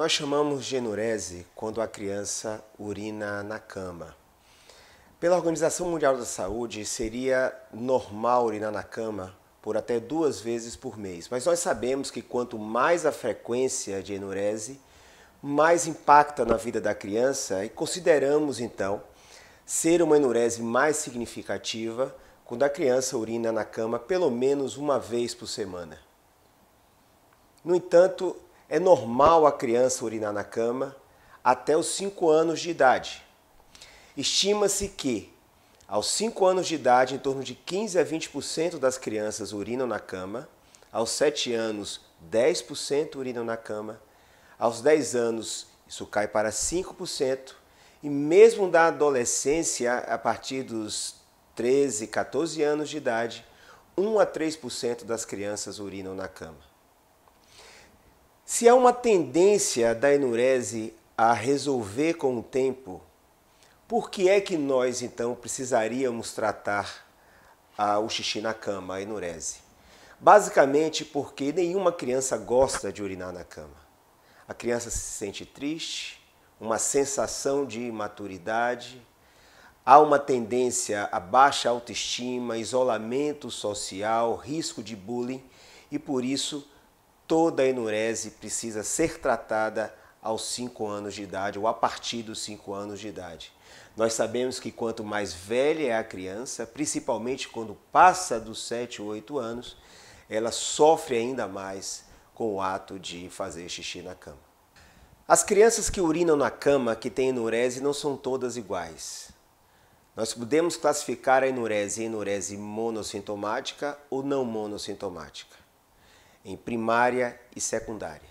Nós chamamos de enurese quando a criança urina na cama. Pela Organização Mundial da Saúde, seria normal urinar na cama por até 2 vezes por mês. Mas nós sabemos que quanto mais a frequência de enurese, mais impacta na vida da criança e consideramos então ser uma enurese mais significativa quando a criança urina na cama pelo menos 1 vez por semana. No entanto, é normal a criança urinar na cama até os 5 anos de idade. Estima-se que, aos 5 anos de idade, em torno de 15 a 20% das crianças urinam na cama, aos 7 anos, 10% urinam na cama, aos 10 anos, isso cai para 5%, e mesmo da adolescência, a partir dos 13, 14 anos de idade, 1 a 3% das crianças urinam na cama. Se há uma tendência da enurese a resolver com o tempo, por que é que nós então precisaríamos tratar o xixi na cama, a enurese? Basicamente porque nenhuma criança gosta de urinar na cama. A criança se sente triste, uma sensação de imaturidade, há uma tendência a baixa autoestima, isolamento social, risco de bullying e por isso toda a enurese precisa ser tratada aos 5 anos de idade ou a partir dos 5 anos de idade. Nós sabemos que quanto mais velha é a criança, principalmente quando passa dos 7 ou 8 anos, ela sofre ainda mais com o ato de fazer xixi na cama. As crianças que urinam na cama, que têm enurese, não são todas iguais. Nós podemos classificar a enurese em enurese monossintomática ou não monossintomática, em primária e secundária.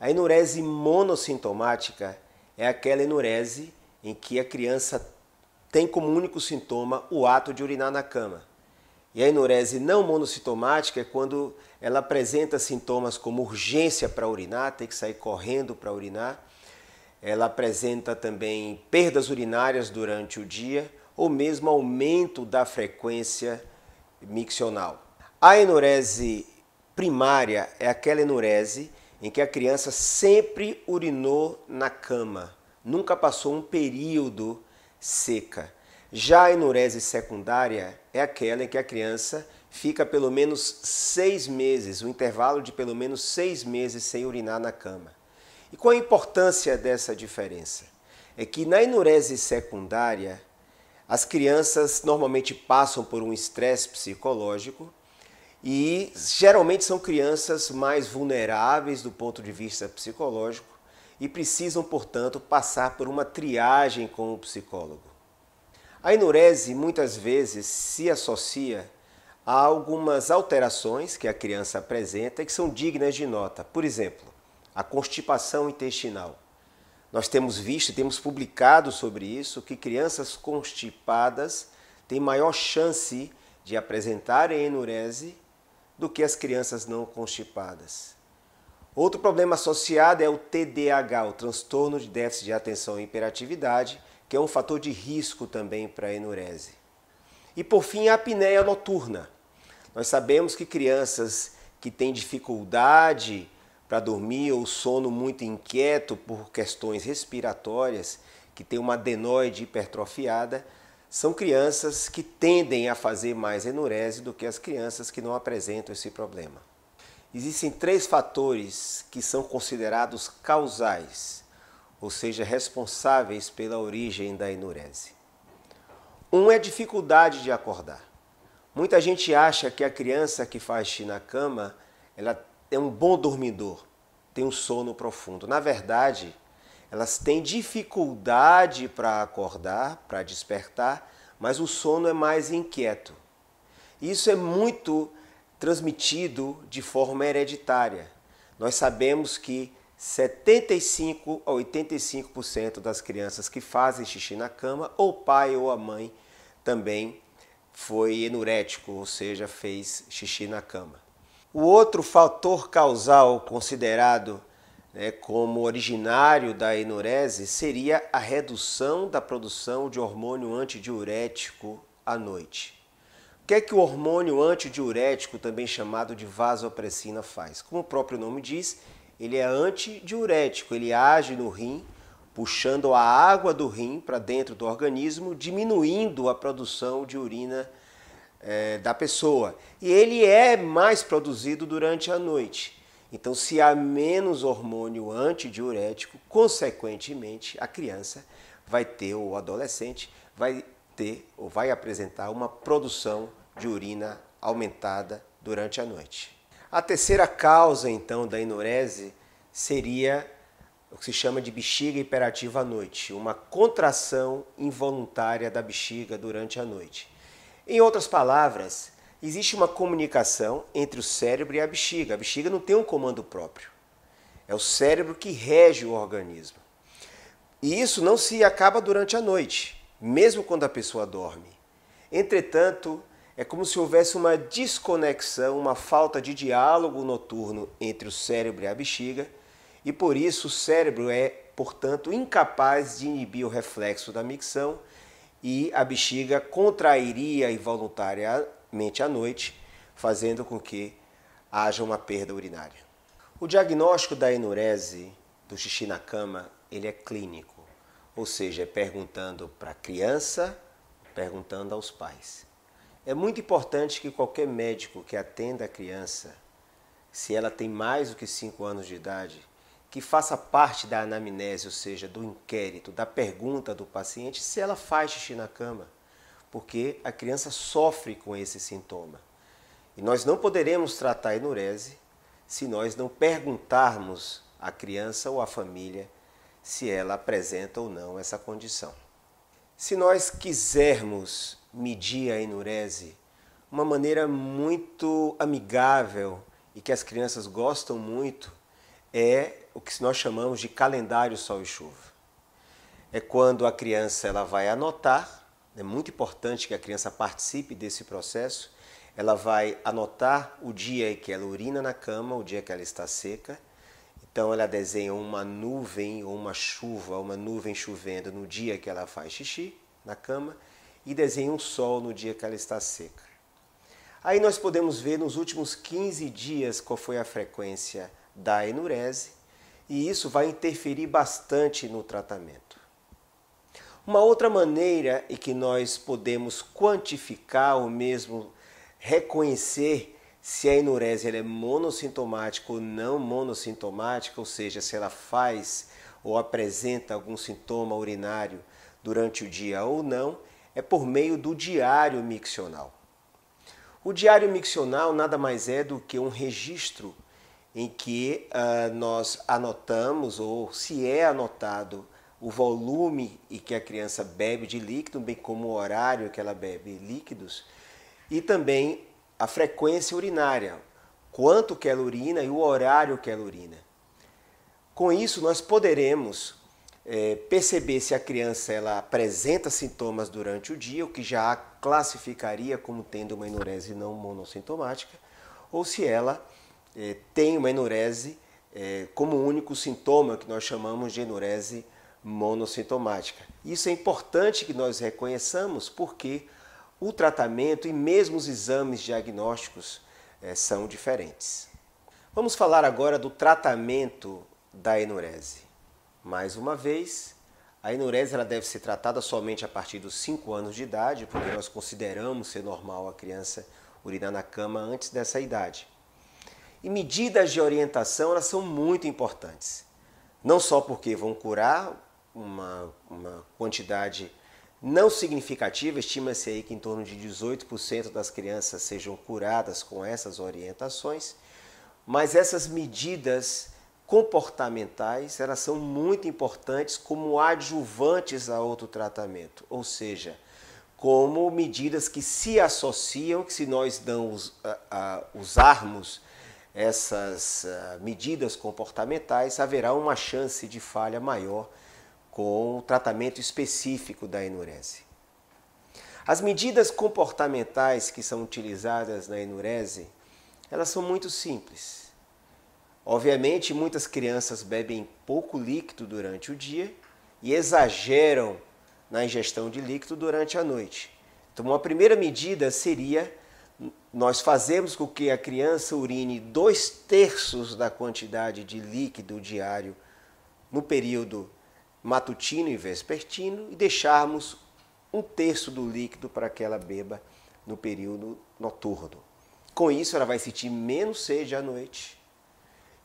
A enurese monossintomática é aquela enurese em que a criança tem como único sintoma o ato de urinar na cama. E a enurese não monossintomática é quando ela apresenta sintomas como urgência para urinar, tem que sair correndo para urinar. Ela apresenta também perdas urinárias durante o dia ou mesmo aumento da frequência miccional. A enurese primária é aquela enurese em que a criança sempre urinou na cama, nunca passou um período seca. Já a enurese secundária é aquela em que a criança fica pelo menos 6 meses, um intervalo de pelo menos 6 meses sem urinar na cama. E qual a importância dessa diferença? É que na enurese secundária, as crianças normalmente passam por um estresse psicológico e geralmente são crianças mais vulneráveis do ponto de vista psicológico e precisam, portanto, passar por uma triagem com o psicólogo. A enurese muitas vezes se associa a algumas alterações que a criança apresenta e que são dignas de nota. Por exemplo, a constipação intestinal. Nós temos visto e temos publicado sobre isso que crianças constipadas têm maior chance de apresentarem enurese do que as crianças não constipadas. Outro problema associado é o TDAH, o transtorno de déficit de atenção e hiperatividade, que é um fator de risco também para a enurese. E por fim, a apneia noturna. Nós sabemos que crianças que têm dificuldade para dormir ou sono muito inquieto por questões respiratórias, que têm uma adenoide hipertrofiada, são crianças que tendem a fazer mais enurese do que as crianças que não apresentam esse problema. Existem 3 fatores que são considerados causais, ou seja, responsáveis pela origem da enurese. Um é a dificuldade de acordar. Muita gente acha que a criança que faz xixi na cama, ela é um bom dormidor, tem um sono profundo. Na verdade, elas têm dificuldade para acordar, para despertar, mas o sono é mais inquieto. Isso é muito transmitido de forma hereditária. Nós sabemos que 75 a 85% das crianças que fazem xixi na cama, ou o pai ou a mãe também foi enurético, ou seja, fez xixi na cama. O outro fator causal considerado como originário da enurese seria a redução da produção de hormônio antidiurético à noite. O que é que o hormônio antidiurético, também chamado de vasopressina, faz? Como o próprio nome diz, ele é antidiurético, ele age no rim, puxando a água do rim para dentro do organismo, diminuindo a produção de urina da pessoa. E ele é mais produzido durante a noite. Então, se há menos hormônio antidiurético, consequentemente, a criança vai ter, ou o adolescente, vai ter ou vai apresentar uma produção de urina aumentada durante a noite. A terceira causa, então, da enurese seria o que se chama de bexiga hiperativa à noite, uma contração involuntária da bexiga durante a noite. Em outras palavras, existe uma comunicação entre o cérebro e a bexiga. A bexiga não tem um comando próprio. É o cérebro que rege o organismo. E isso não se acaba durante a noite, mesmo quando a pessoa dorme. Entretanto, é como se houvesse uma desconexão, uma falta de diálogo noturno entre o cérebro e a bexiga, e por isso o cérebro é, portanto, incapaz de inibir o reflexo da micção e a bexiga contrairia involuntariamente à noite, fazendo com que haja uma perda urinária. O diagnóstico da enurese, do xixi na cama, ele é clínico, ou seja, é perguntando para a criança, perguntando aos pais. É muito importante que qualquer médico que atenda a criança, se ela tem mais do que 5 anos de idade, que faça parte da anamnese, ou seja, do inquérito, da pergunta do paciente, se ela faz xixi na cama, porque a criança sofre com esse sintoma. E nós não poderemos tratar a enurese se nós não perguntarmos à criança ou à família se ela apresenta ou não essa condição. Se nós quisermos medir a enurese, uma maneira muito amigável e que as crianças gostam muito é o que nós chamamos de calendário sol e chuva. É quando a criança ela vai anotar, é muito importante que a criança participe desse processo, ela vai anotar o dia em que ela urina na cama, o dia que ela está seca. Então ela desenha uma nuvem ou uma chuva, uma nuvem chovendo no dia que ela faz xixi na cama e desenha um sol no dia que ela está seca. Aí nós podemos ver nos últimos 15 dias qual foi a frequência da enurese e isso vai interferir bastante no tratamento. Uma outra maneira em que nós podemos quantificar ou mesmo reconhecer se a enurese ela é monossintomática ou não monossintomática, ou seja, se ela faz ou apresenta algum sintoma urinário durante o dia ou não, é por meio do diário miccional. O diário miccional nada mais é do que um registro em que nós anotamos, ou se é anotado, o volume em que a criança bebe de líquido, bem como o horário que ela bebe líquidos, e também a frequência urinária, quanto que ela urina e o horário que ela urina. Com isso, nós poderemos perceber se a criança ela apresenta sintomas durante o dia, o que já a classificaria como tendo uma enurese não monossintomática, ou se ela tem uma enurese como único sintoma, que nós chamamos de enurese monossintomática. Isso é importante que nós reconheçamos porque o tratamento e mesmo os exames diagnósticos são diferentes. Vamos falar agora do tratamento da enurese. Mais uma vez, a enurese ela deve ser tratada somente a partir dos 5 anos de idade, porque nós consideramos ser normal a criança urinar na cama antes dessa idade. E medidas de orientação elas são muito importantes, não só porque vão curar uma quantidade não significativa, estima-se aí que em torno de 18% das crianças sejam curadas com essas orientações, mas essas medidas comportamentais, elas são muito importantes como adjuvantes a outro tratamento, ou seja, como medidas que se associam, que se nós não usarmos essas medidas comportamentais, haverá uma chance de falha maior com o tratamento específico da enurese. As medidas comportamentais que são utilizadas na enurese, elas são muito simples. Obviamente, muitas crianças bebem pouco líquido durante o dia e exageram na ingestão de líquido durante a noite. Então, uma primeira medida seria nós fazemos com que a criança urine 2/3 da quantidade de líquido diário no período matutino e vespertino e deixarmos 1/3 do líquido para que ela beba no período noturno. Com isso, ela vai sentir menos sede à noite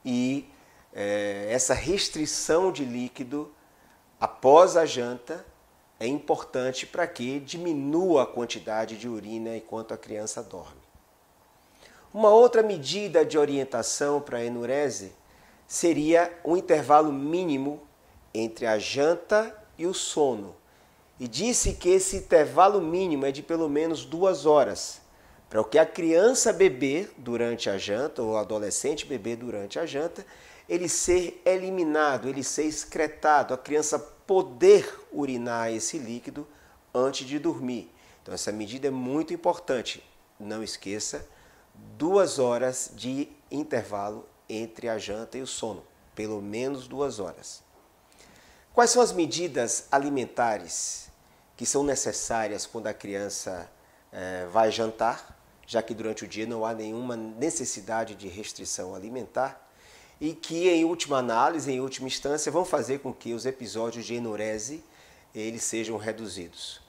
e essa restrição de líquido após a janta é importante para que diminua a quantidade de urina enquanto a criança dorme. Uma outra medida de orientação para a enurese seria um intervalo mínimo entre a janta e o sono. E disse que esse intervalo mínimo é de pelo menos 2 horas, para o que a criança beber durante a janta, ou o adolescente beber durante a janta, ele ser eliminado, ele ser excretado, a criança poder urinar esse líquido antes de dormir. Então essa medida é muito importante. Não esqueça, 2 horas de intervalo entre a janta e o sono, pelo menos 2 horas. Quais são as medidas alimentares que são necessárias quando a criança vai jantar, já que durante o dia não há nenhuma necessidade de restrição alimentar e que, em última análise, em última instância, vão fazer com que os episódios de enurese eles sejam reduzidos?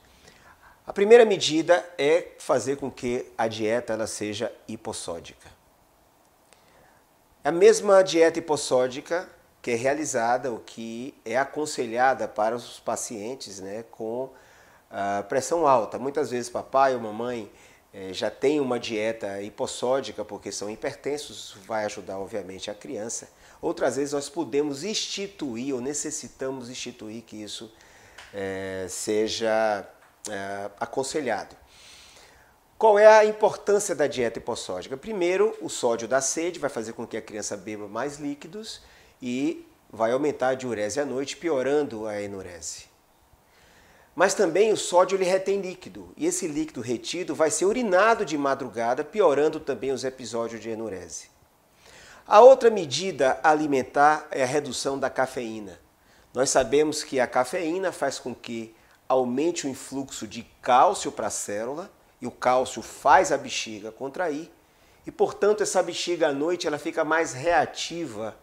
A primeira medida é fazer com que a dieta ela seja hipossódica. A mesma dieta hipossódica que é realizada, o que é aconselhada para os pacientes com pressão alta. Muitas vezes papai ou mamãe já tem uma dieta hipossódica porque são hipertensos, vai ajudar obviamente a criança. Outras vezes nós podemos instituir ou necessitamos instituir que isso seja aconselhado. Qual é a importância da dieta hipossódica? Primeiro, o sódio da sede vai fazer com que a criança beba mais líquidos e vai aumentar a diurese à noite, piorando a enurese. Mas também o sódio ele retém líquido, e esse líquido retido vai ser urinado de madrugada, piorando também os episódios de enurese. A outra medida alimentar é a redução da cafeína. Nós sabemos que a cafeína faz com que aumente o influxo de cálcio para a célula, e o cálcio faz a bexiga contrair, e portanto essa bexiga à noite ela fica mais reativa,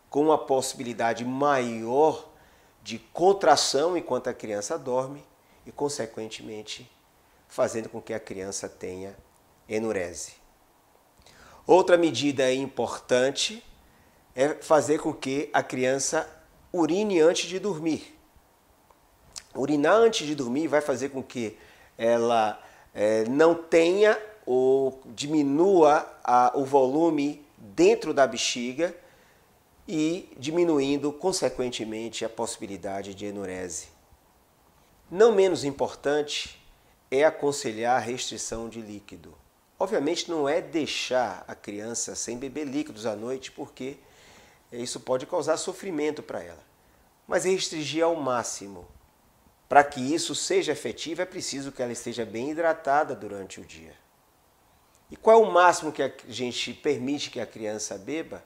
com uma possibilidade maior de contração enquanto a criança dorme e, consequentemente, fazendo com que a criança tenha enurese. Outra medida importante é fazer com que a criança urine antes de dormir. Urinar antes de dormir vai fazer com que ela não tenha ou diminua o volume dentro da bexiga e diminuindo, consequentemente, a possibilidade de enurese. Não menos importante é aconselhar a restrição de líquido. Obviamente não é deixar a criança sem beber líquidos à noite, porque isso pode causar sofrimento para ela. Mas restringir ao máximo. Para que isso seja efetivo, é preciso que ela esteja bem hidratada durante o dia. E qual é o máximo que a gente permite que a criança beba?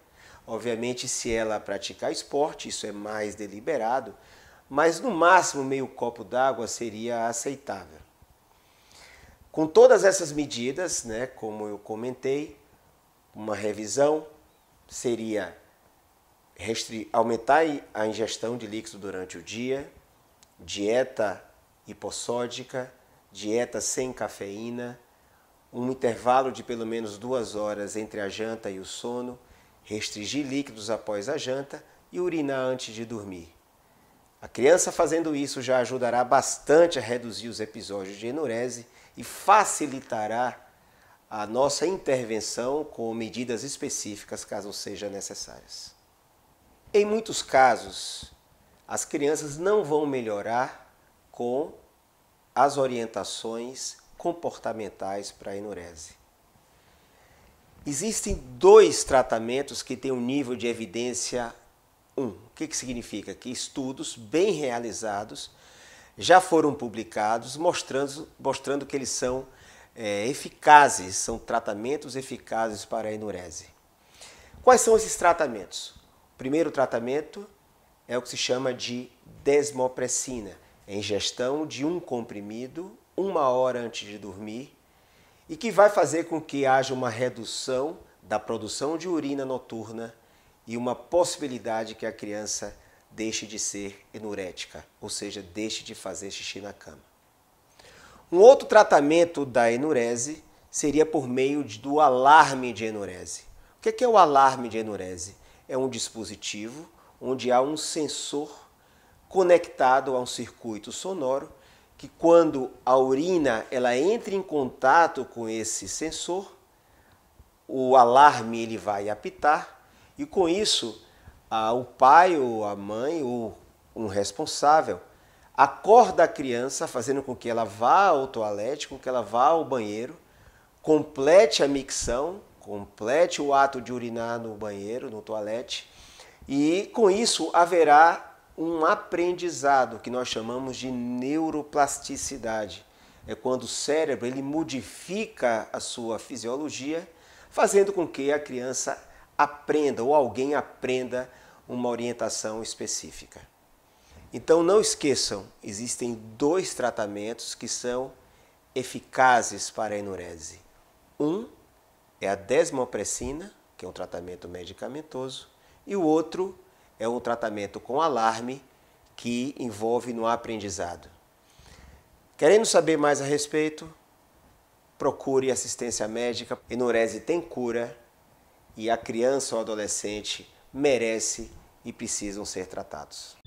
Obviamente, se ela praticar esporte, isso é mais deliberado, mas no máximo meio copo d'água seria aceitável. Com todas essas medidas, como eu comentei, uma revisão seria aumentar a ingestão de líquido durante o dia, dieta hipossódica, dieta sem cafeína, um intervalo de pelo menos 2 horas entre a janta e o sono, restringir líquidos após a janta e urinar antes de dormir. A criança fazendo isso já ajudará bastante a reduzir os episódios de enurese e facilitará a nossa intervenção com medidas específicas caso sejam necessárias. Em muitos casos, as crianças não vão melhorar com as orientações comportamentais para a enurese. Existem 2 tratamentos que têm um nível de evidência 1. O que significa? Que estudos bem realizados já foram publicados mostrando que eles são eficazes, são tratamentos eficazes para a enurese. Quais são esses tratamentos? O primeiro tratamento é o que se chama de desmopressina, é ingestão de um comprimido 1 hora antes de dormir e que vai fazer com que haja uma redução da produção de urina noturna e uma possibilidade que a criança deixe de ser enurética, ou seja, deixe de fazer xixi na cama. Um outro tratamento da enurese seria por meio do alarme de enurese. O que é o alarme de enurese? É um dispositivo onde há um sensor conectado a um circuito sonoro que, quando a urina ela entra em contato com esse sensor, o alarme ele vai apitar e, com isso, o pai ou a mãe ou um responsável acorda a criança, fazendo com que ela vá ao toalete, com que ela vá ao banheiro, complete a micção, complete o ato de urinar no banheiro, no toalete, e com isso haverá um aprendizado que nós chamamos de neuroplasticidade. É quando o cérebro ele modifica a sua fisiologia, fazendo com que a criança aprenda ou alguém aprenda uma orientação específica. Então não esqueçam, existem 2 tratamentos que são eficazes para a enurese. Um é a desmopressina, que é um tratamento medicamentoso, e o outro é um tratamento com alarme que envolve no aprendizado. Querendo saber mais a respeito, procure assistência médica. Enurese tem cura e a criança ou adolescente merece e precisam ser tratados.